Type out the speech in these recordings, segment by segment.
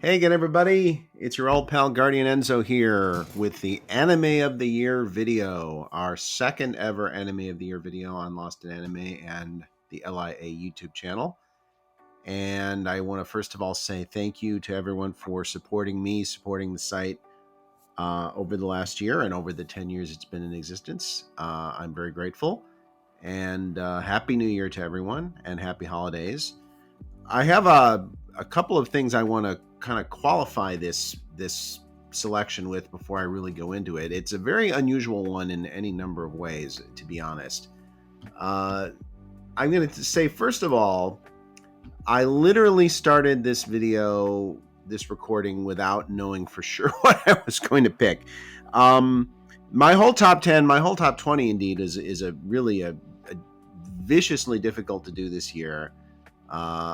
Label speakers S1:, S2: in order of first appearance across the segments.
S1: Hey again, everybody. It's your old pal Guardian Enzo here with the Anime of the Year video, our second ever Anime of the Year video on Lost in Anime and the LiA YouTube channel. And I want to first of all say thank you to everyone for supporting me, supporting the site over the last year and over the 10 years it's been in existence. I'm very grateful. And Happy New Year to everyone and happy holidays. I have a couple of things I want to kind of qualify this selection with before I really go into it. It's a very unusual one in any number of ways, to be honest. I'm going to say, first of all, I literally started this recording without knowing for sure what I was going to pick. My whole top 10, my whole top 20 indeed is a really a viciously difficult to do this year.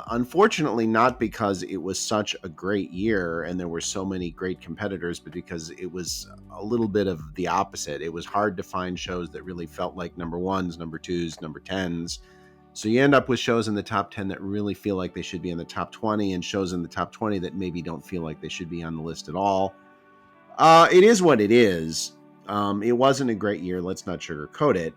S1: Unfortunately, not because it was such a great year and there were so many great competitors, but because it was a little bit of the opposite. It was hard to find shows that really felt like number ones, number twos, number 10s. So you end up with shows in the top 10 that really feel like they should be in the top 20 and shows in the top 20 that maybe don't feel like they should be on the list at all. It is what it is. It wasn't a great year. Let's not sugarcoat it.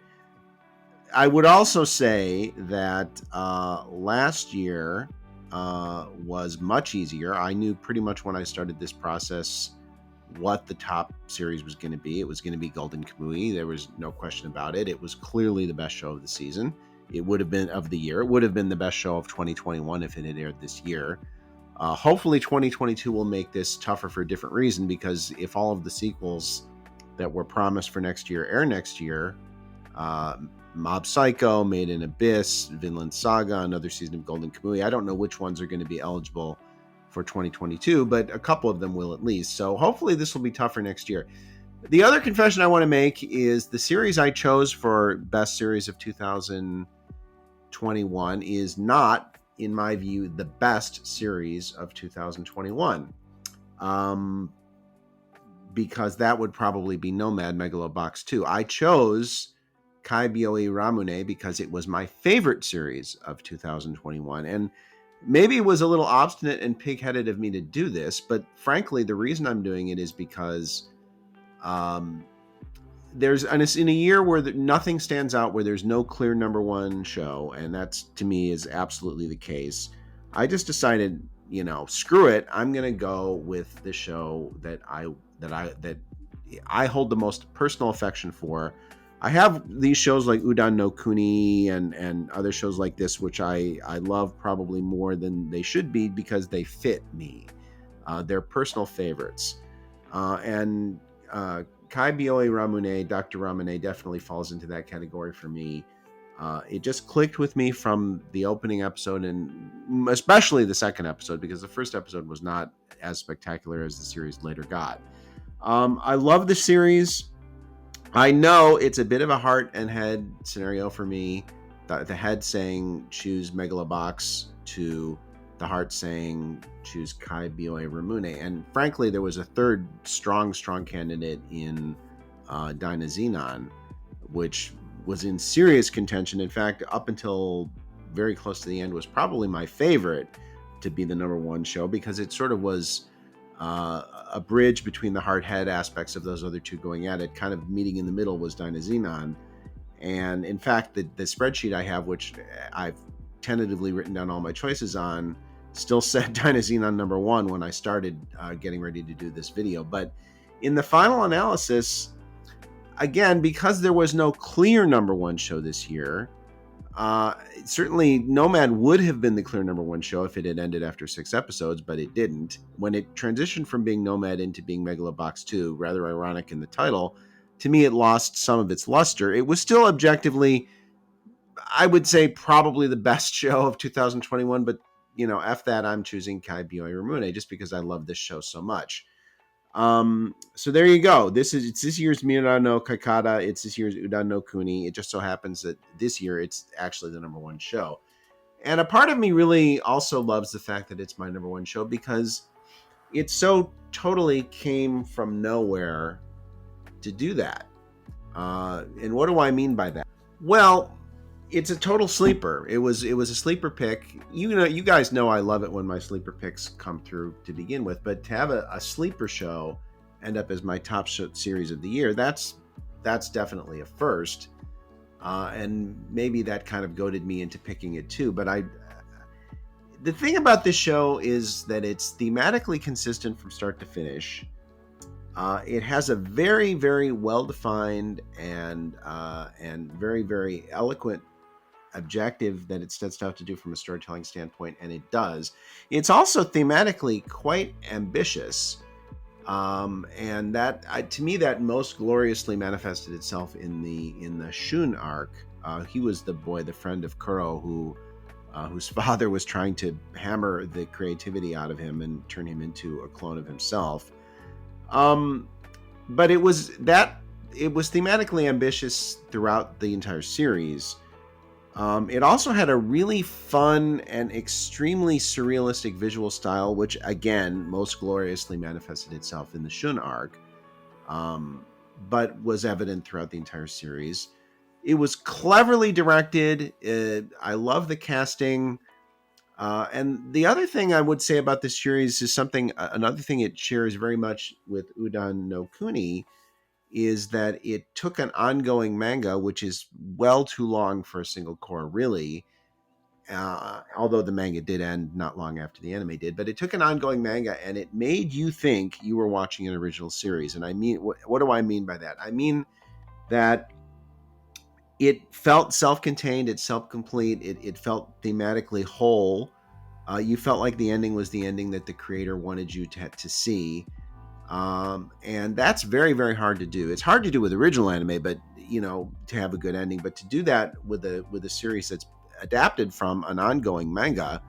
S1: I would also say that last year was much easier. I knew pretty much when I started this process what the top series was going to be. It was going to be Golden Kamuy. There was no question about it. It was clearly the best show of the season. It would have been of the year. It would have been the best show of 2021 if it had aired this year. Hopefully 2022 will make this tougher for a different reason, because if all of the sequels that were promised for next year air next year, Mob Psycho, Made in Abyss, Vinland Saga, another season of Golden Kamuy. I don't know which ones are going to be eligible for 2022, but a couple of them will at least. So hopefully this will be tougher next year. The other confession I want to make is the series I chose for Best Series of 2021 is not, in my view, the best series of 2021. Because that would probably be Nomad Megalobox 2. I chose Kaibyoi Ramune because it was my favorite series of 2021. And maybe it was a little obstinate and pig-headed of me to do this, but frankly, the reason I'm doing it is because there's in a year where nothing stands out, where there's no clear number one show, and that's, to me, is absolutely the case. I just decided, screw it. I'm going to go with the show that I hold the most personal affection for. I have these shows like Udan no Kuni and other shows like this, which I love probably more than they should be because they fit me. They're personal favorites. And Kaibyoi Ramune, Dr. Ramune, definitely falls into that category for me. It just clicked with me from the opening episode, and especially the second episode, because the first episode was not as spectacular as the series later got. I love the series. I know it's a bit of a heart and head scenario for me. The head saying choose Megalobox, to the heart saying choose Kaibyoi Ramune. And frankly, there was a third strong candidate in Dynazenon, which was in serious contention. In fact, up until very close to the end, was probably my favorite to be the number one show, because it sort of was a bridge between the heart-head aspects of those other two going at it. Kind of meeting in the middle was Dynazenon. And in fact, the spreadsheet I have, which I've tentatively written down all my choices on, still said Dynazenon number one when I started getting ready to do this video. But in the final analysis, again, because there was no clear number one show this year, certainly Nomad would have been the clear number one show if it had ended after 6 episodes, but it didn't. When it transitioned from being Nomad into being Megalobox 2, rather ironic in the title, to me it lost some of its luster. It was still objectively, I would say, probably the best show of 2021, but F that, I'm choosing Kaibyoi Ramune just because I love this show so much. So there you go. It's this year's Miura no Kaikata. It's this year's Udan no Kuni. It just so happens that this year it's actually the number one show. And a part of me really also loves the fact that it's my number one show, because it so totally came from nowhere to do that. And what do I mean by that? Well, It's a total sleeper. It was a sleeper pick. You guys know I love it when my sleeper picks come through to begin with, but to have a sleeper show end up as my top series of the year, that's definitely a first. And maybe that kind of goaded me into picking it too. But the thing about this show is that it's thematically consistent from start to finish. It has a very, very well defined and very, very eloquent objective that it sets out to do from a storytelling standpoint, and it does. It's also thematically quite ambitious, and that to me that most gloriously manifested itself in the Shun arc. He was the friend of Kuro, whose father was trying to hammer the creativity out of him and turn him into a clone of himself. But it was thematically ambitious throughout the entire series. It also had a really fun and extremely surrealistic visual style, which again most gloriously manifested itself in the Shun arc, but was evident throughout the entire series. It was cleverly directed. I love the casting. And the other thing I would say about this series is another thing it shares very much with Udan no Kuni, is that it took an ongoing manga, which is well too long for a single core, really. Although the manga did end not long after the anime did, but it took an ongoing manga and it made you think you were watching an original series. And I mean, what do I mean by that? I mean that it felt self-contained, it's self-complete, it felt thematically whole. You felt like the ending was the ending that the creator wanted you to see. And that's very, very hard to do. It's hard to do with original anime, but to have a good ending. But to do that with a series that's adapted from an ongoing manga,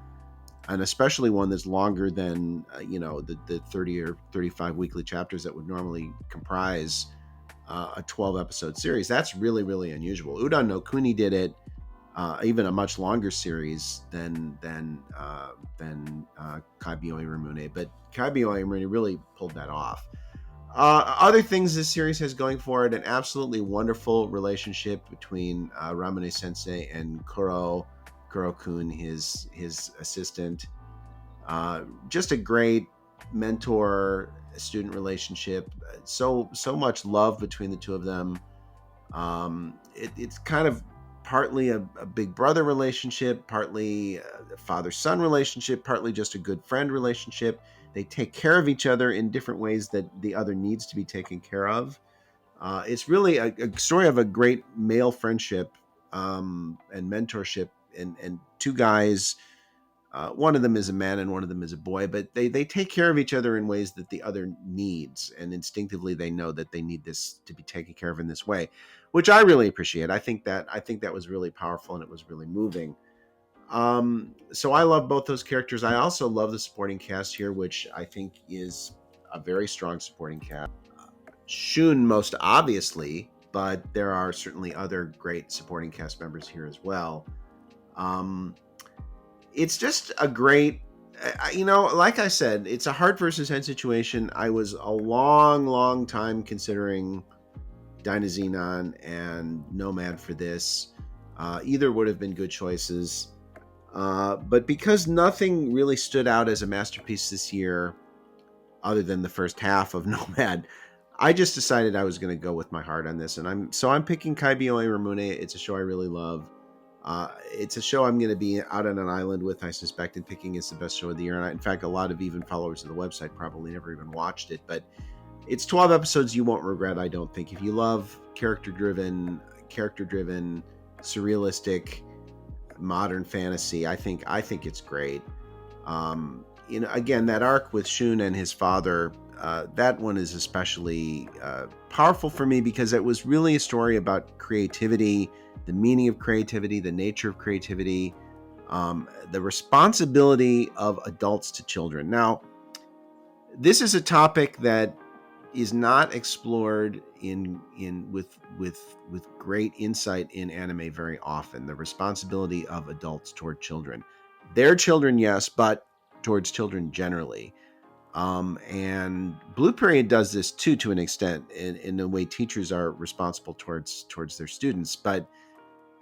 S1: and especially one that's longer than the 30 or 35 weekly chapters that would normally comprise a 12 episode series, that's really, really unusual. Udan no Kuni did it. Even a much longer series than Kaibyoi Ramune, but Kaibyoi Ramune really pulled that off. Other things this series has going for it: an absolutely wonderful relationship between Ramune Sensei and Kuro-kun, his assistant. Just a great mentor-student relationship. So much love between the two of them. It's kind of partly a big brother relationship, partly a father-son relationship, partly just a good friend relationship. They take care of each other in different ways that the other needs to be taken care of. It's really a story of a great male friendship and mentorship, and two guys. One of them is a man and one of them is a boy, but they take care of each other in ways that the other needs, and instinctively they know that they need this to be taken care of in this way, which I really appreciate. I think that was really powerful and it was really moving. So I love both those characters. I also love the supporting cast here, which I think is a very strong supporting cast. Shun most obviously, but there are certainly other great supporting cast members here as well. It's just a great, like I said, it's a heart versus head situation. I was a long time considering Dynazenon and Nomad for this. Either would have been good choices. But because nothing really stood out as a masterpiece this year, other than the first half of Nomad, I just decided I was going to go with my heart on this. And I'm picking Kaibyoi Ramune. It's a show I really love. It's a show I'm going to be out on an island with, I suspect, and picking as the best show of the year. And in fact, a lot of even followers of the website probably never even watched it. But it's 12 episodes you won't regret, I don't think. If you love character-driven, surrealistic, modern fantasy, I think it's great. Again, that arc with Shun and his father, that one is especially powerful for me because it was really a story about creativity, the meaning of creativity, the nature of creativity, the responsibility of adults to children. Now, this is a topic that is not explored with great insight in anime very often. The responsibility of adults toward children, their children, yes, but towards children generally. And Blue Period does this too, to an extent, in the way teachers are responsible towards their students. But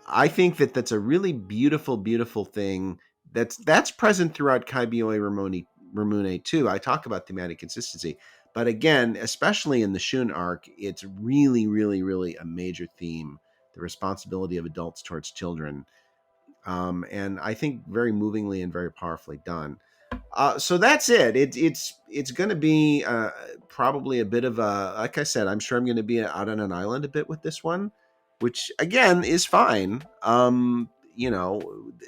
S1: I think that that's a really beautiful, beautiful thing that's present throughout Kaibioi Ramune too. I talk about thematic consistency, but again, especially in the Shun arc, it's really, really, really a major theme: the responsibility of adults towards children, and I think very movingly and very powerfully done. So that's it. It's going to be probably a bit of a, like I said, I'm sure I'm going to be out on an island a bit with this one, which again is fine.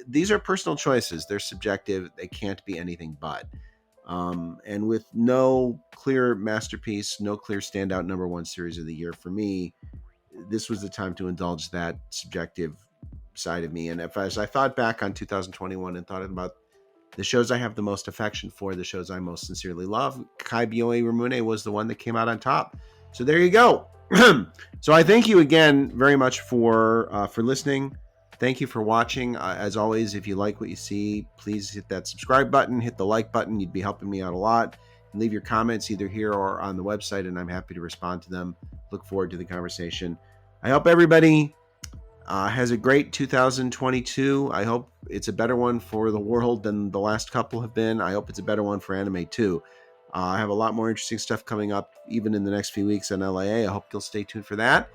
S1: These are personal choices. They're subjective. They can't be anything but. And with no clear masterpiece, no clear standout number one series of the year for me, this was the time to indulge that subjective side of me. And as I thought back on 2021 and thought about the shows I have the most affection for, the shows I most sincerely love, Kaibioi Ramune was the one that came out on top. So there you go. So I thank you again very much for listening. Thank you for watching. As always, if you like what you see, please hit that subscribe button, hit the like button. You'd be helping me out a lot. And leave your comments either here or on the website, and I'm happy to respond to them. Look forward to the conversation. I hope everybody has a great 2022. I hope it's a better one for the world than the last couple have been. I hope it's a better one for anime too. I have a lot more interesting stuff coming up even in the next few weeks on LIA. I hope you'll stay tuned for that.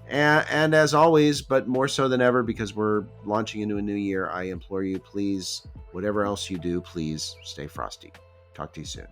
S1: And as always, but more so than ever because we're launching into a new year, I implore you, please, whatever else you do, please stay frosty. Talk to you soon.